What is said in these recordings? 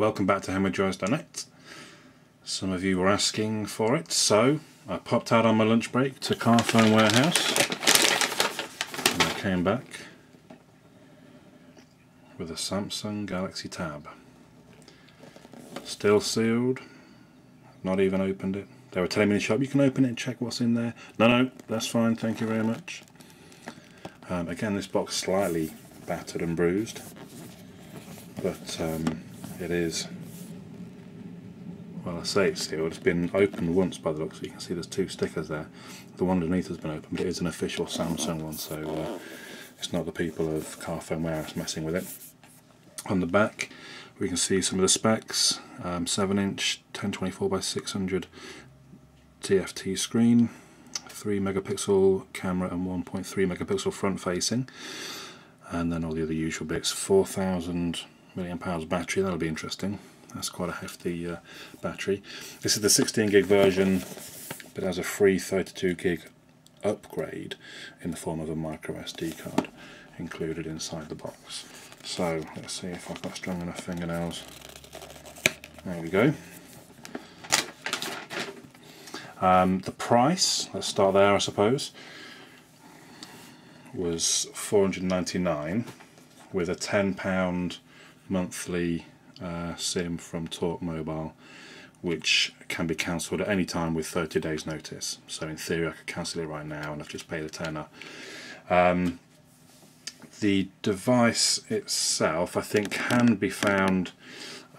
welcome back to HemorrhoidsNet. Some of you were asking for it, so I popped out on my lunch break to Carphone Warehouse and I came back with a Samsung Galaxy Tab. Still sealed, not even opened it. They were telling me in the shop, you can open it and check what's in there. No, that's fine, thank you very much. Again, this box is slightly battered and bruised, but it is, well, I say it's sealed. It's been opened once by the looks. You can see there's two stickers there. The one underneath has been opened, but it is an official Samsung one, so it's not the people of Carphone Warehouse messing with it. On the back, we can see some of the specs: 7-inch 1024x600 TFT screen, 3 megapixel camera and 1.3 megapixel front facing, and then all the other usual bits. 4,000 mAh battery, that'll be interesting. That's quite a hefty battery. This is the 16 gig version, but has a free 32 gig upgrade in the form of a micro SD card included inside the box. So let's see if I've got strong enough fingernails. There we go. The price, let's start there I suppose, was $499 with a £10 monthly SIM from Talk Mobile, which can be cancelled at any time with 30 days notice. So in theory I could cancel it right now and I've just paid a tenner. The device itself I think can be found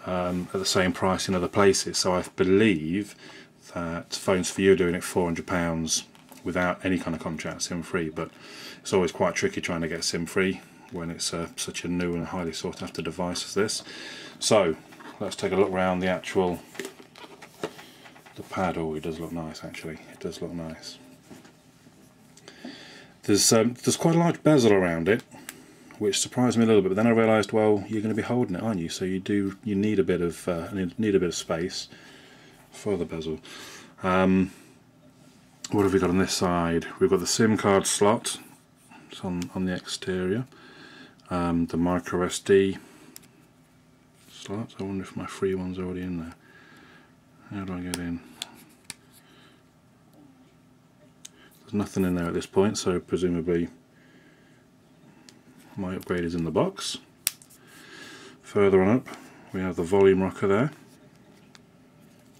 at the same price in other places, so I believe that Phones For You are doing it £400 without any kind of contract, SIM free, but it's always quite tricky trying to get SIM free when it's such a new and highly sought after device as this. So let's take a look around the pad. Oh, it does look nice actually, it does look nice. There's quite a large bezel around it, which surprised me a little bit, but then I realised, well, you're going to be holding it, aren't you? So you need a bit of space for the bezel. What have we got on this side? We've got the SIM card slot. It's on the exterior. The micro SD slot. I wonder if my free one's already in there. How do I get in? There's nothing in there at this point, so presumably my upgrade is in the box. Further on up we have the volume rocker there,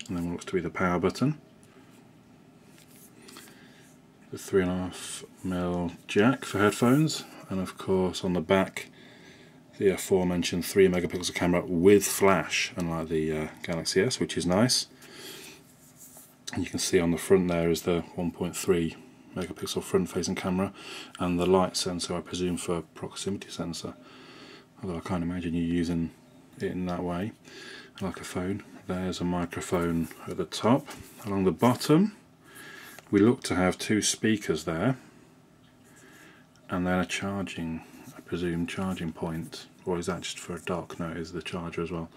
and then what looks to be the power button, the 3.5mm jack for headphones, and of course on the back the aforementioned 3 megapixel camera with flash, unlike the Galaxy S, which is nice. And you can see on the front there is the 1.3 megapixel front facing camera and the light sensor, I presume for proximity sensor, although I can't imagine you using it in that way like a phone. There's a microphone at the top. Along the bottom we look to have two speakers there, and then a charging, I presume, charging point, or is that just for a dock? No, it is the charger as well.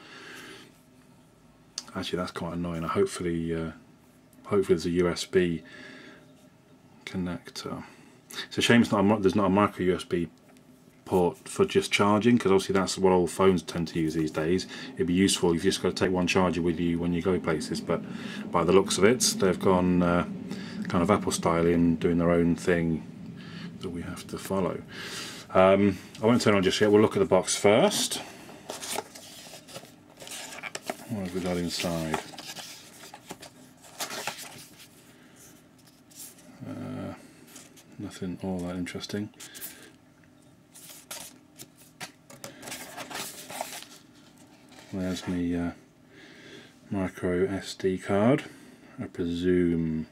Actually that's quite annoying. Hopefully there's a USB connector. It's a shame there's not a micro USB port for just charging, because obviously that's what all phones tend to use these days. It'd be useful if you just got to take one charger with you when you go places, but by the looks of it they've gone kind of Apple style in doing their own thing that we have to follow. I won't turn on just yet, we'll look at the box first. What have we got inside? Nothing all that interesting. There's my micro SD card. I presume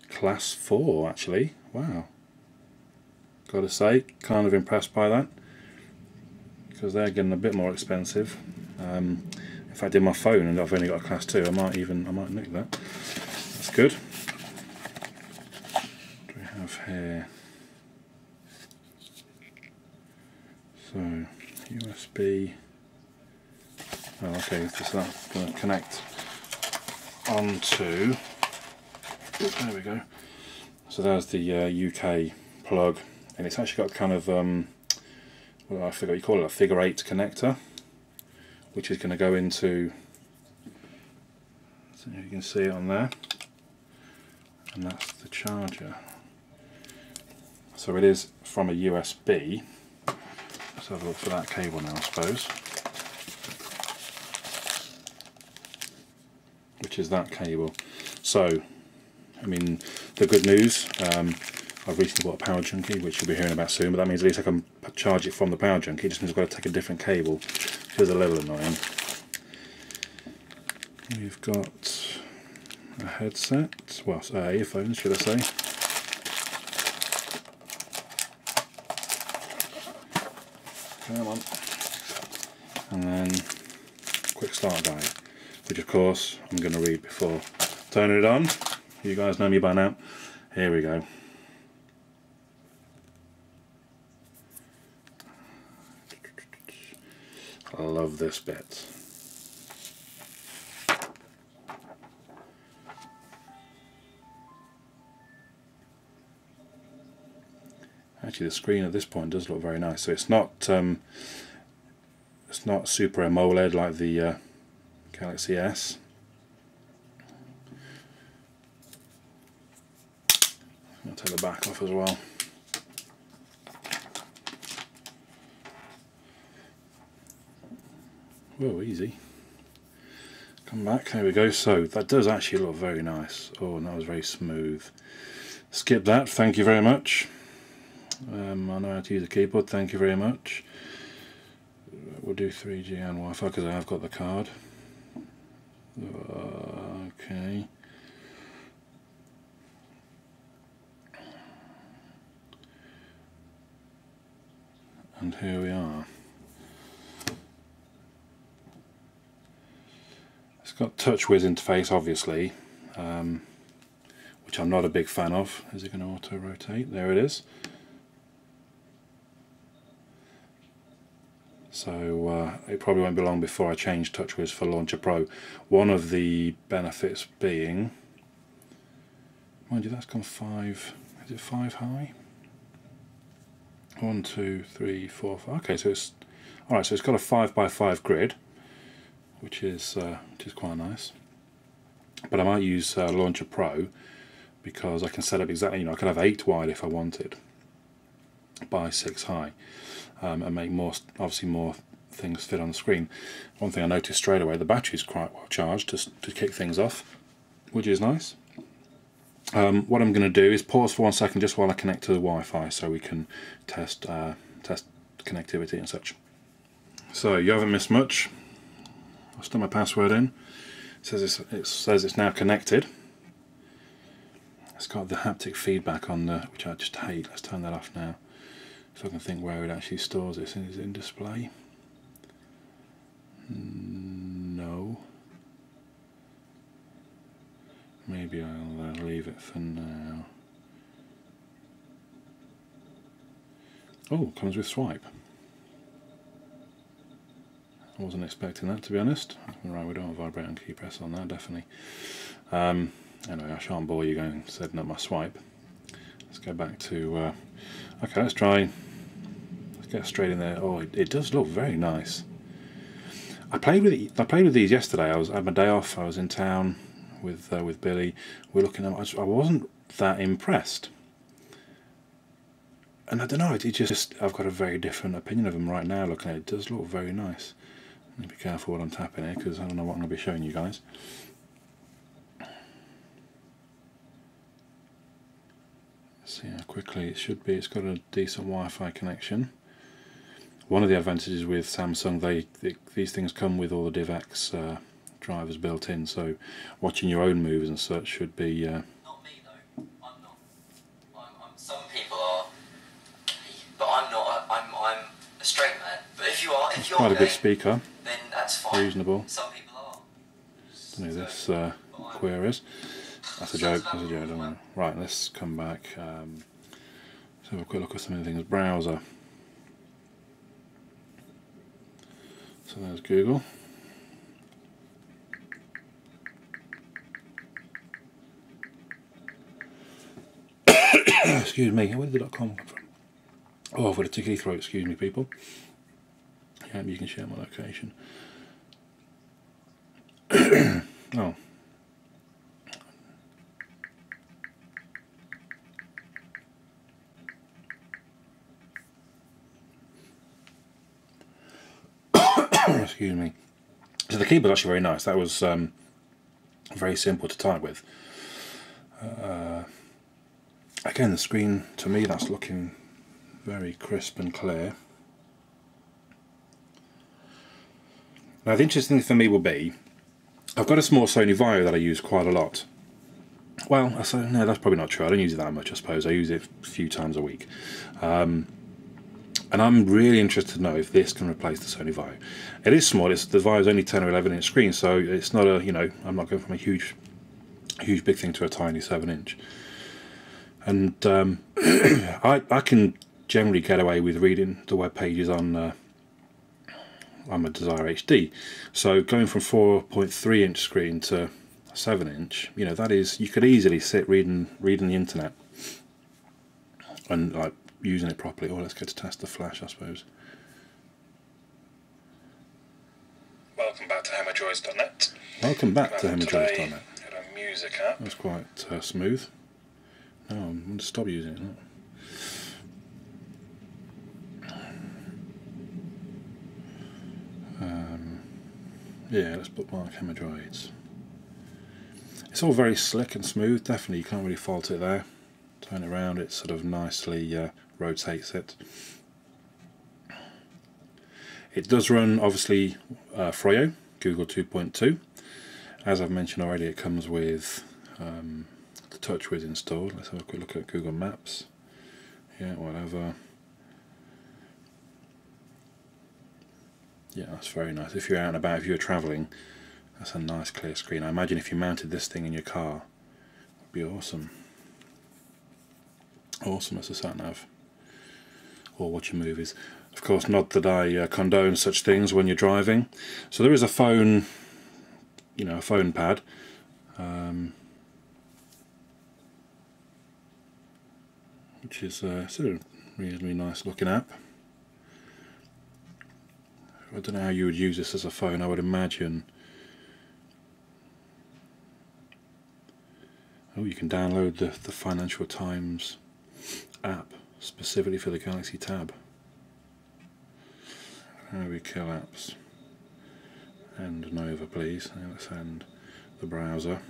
class 4 actually. Wow. Gotta say, kind of impressed by that, because they're getting a bit more expensive. If I did my phone and I've only got a class 2, I might nick that. That's good. What do we have here? So USB. Oh, okay, so that's going to connect onto. There we go. So there's the UK plug, and it's actually got kind of well, I forgot what you call it, a figure 8 connector which is going to go into, so you can see it on there, and that's the charger. So it is from a USB. Let's have a look for that cable now, I suppose. Which is that cable. So, I mean, the good news, I've recently bought a power junkie, which you'll be hearing about soon, but that means at least I can charge it from the power junkie. It just means I've got to take a different cable, which is a little annoying. We've got a headset, well, earphones should I say. Come on. And then quick start guide, which of course I'm going to read before turning it on. You guys know me by now. Here we go. I love this bit. Actually, the screen at this point does look very nice. So it's not Super AMOLED like the Galaxy S. I'll take the back off as well. Whoa, easy. Come back, there we go. So that does actually look very nice. Oh, and that was very smooth. Skip that, thank you very much. I know how to use a keyboard, thank you very much. We'll do 3G and Wi-Fi because I have got the card. Okay. And here we are. It's got TouchWiz interface, obviously, which I'm not a big fan of. Is it going to auto-rotate? There it is. So it probably won't be long before I change TouchWiz for Launcher Pro. One of the benefits being, mind you, that's gone 5. Is it 5 high? 1, 2, 3, 4, 5. Okay, so it's all right. So it's got a 5x5 grid, which is quite nice. But I might use Launcher Pro because I can set up exactly. You know, I can have 8 wide if I wanted by 6 high. And make obviously more things fit on the screen. One thing I noticed straight away, the battery's quite well charged to kick things off, which is nice. What I'm going to do is pause for 1 second just while I connect to the Wi-Fi so we can test connectivity and such. So you haven't missed much. I've stuck my password in. It says it's now connected. It's got the haptic feedback on the, which I just hate. Let's turn that off now. If I can think where it actually stores it. Is it in display? No. Maybe I'll leave it for now. Oh, comes with swipe. I wasn't expecting that, to be honest. Right, we don't have vibrate and key press on that, definitely. Anyway, I shan't bore you going setting up my swipe. Let's go back to. Okay, let's try. Let's get straight in there. Oh, it does look very nice. I played with these yesterday. I had my day off. I was in town with Billy. We're looking at. I wasn't that impressed. And I don't know. It just. I've got a very different opinion of them right now. Looking at it, it does look very nice. Be careful what I'm tapping here because I don't know what I'm going to be showing you guys. See how quickly it should be. It's got a decent Wi-Fi connection. One of the advantages with Samsung, these things come with all the DivX drivers built in, so watching your own movies and such should be. Not me though. I'm not. Some people are, but I'm not. I'm a straight man. But if you are, if you're quite a good speaker. Then that's fine. Reasonable. Some people are. I don't know who this queer is. That's a joke. That's a joke. Don't worry. Right, let's come back. Let's have a quick look at some of the things. Browser. So there's Google. Excuse me. Where did the .com come from? Oh, I've got a tickly throat. Excuse me, people. Yeah, you can share my location. Oh. Excuse me. So the keyboard's actually very nice. That was very simple to type with. Again, the screen, to me, that's looking very crisp and clear. Now the interesting thing for me will be, I've got a small Sony Vaio that I use quite a lot. Well, no, that's probably not true. I don't use it that much, I suppose. I use it a few times a week. And I'm really interested to know if this can replace the Sony Vaio. It is small. The Vaio is only 10 or 11 inch screen, so it's not a, you know, I'm not going from a huge big thing to a tiny 7-inch. And I can generally get away with reading the web pages on my Desire HD. So going from 4.3 inch screen to 7-inch, you know, that is, you could easily sit reading the internet and like using it properly. Oh, let's go to test the flash, I suppose. Welcome back to HammerJoys.net. Welcome back to HammerJoys.net. A music app. That's quite smooth. No, I'm going to stop using it now. Yeah, let's bookmark HammerJoys. It's all very slick and smooth. Definitely, you can't really fault it there. Turn it around, it sort of nicely rotates it. It does run, obviously, Froyo, Google 2.2. As I've mentioned already, it comes with the TouchWiz installed. Let's have a quick look at Google Maps. Yeah, whatever. Yeah, that's very nice. If you're out and about, if you're travelling, that's a nice clear screen. I imagine if you mounted this thing in your car, it would be awesome. Awesome as a sat-nav. Or watching movies. Of course, not that I condone such things when you're driving. So there is a phone, you know, a phone pad. Which is sort of reasonably nice looking app. I don't know how you would use this as a phone. I would imagine. Oh, you can download the Financial Times app specifically for the Galaxy Tab. How do we kill apps? End Nova, please. Let's end the browser.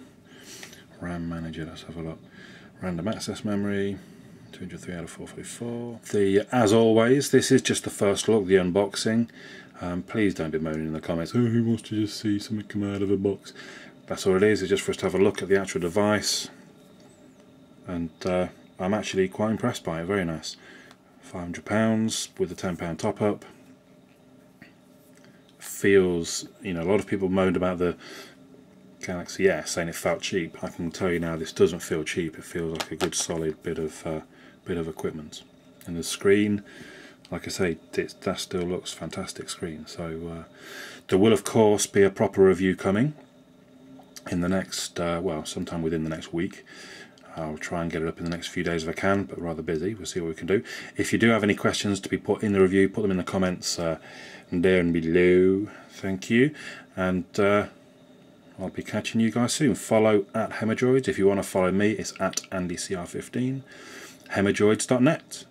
RAM manager, let's have a look. Random access memory, 203 out of 444. As always, this is just the first look, the unboxing. Please don't be moaning in the comments, oh, who wants to just see something come out of a box? That's all it is. It's just for us to have a look at the actual device. And I'm actually quite impressed by it. Very nice. £500 with a £10 top up. Feels, you know, a lot of people moaned about the Galaxy S saying it felt cheap. I can tell you now, this doesn't feel cheap. It feels like a good solid bit of equipment. And the screen, like I say, that still looks fantastic screen. So there will of course be a proper review coming in the next, well, sometime within the next week. I'll try and get it up in the next few days if I can, but rather busy. We'll see what we can do. If you do have any questions to be put in the review, put them in the comments down below. Thank you. And I'll be catching you guys soon. Follow at HammerJoys. If you want to follow me, it's at AndyCR15. HammerJoys.net.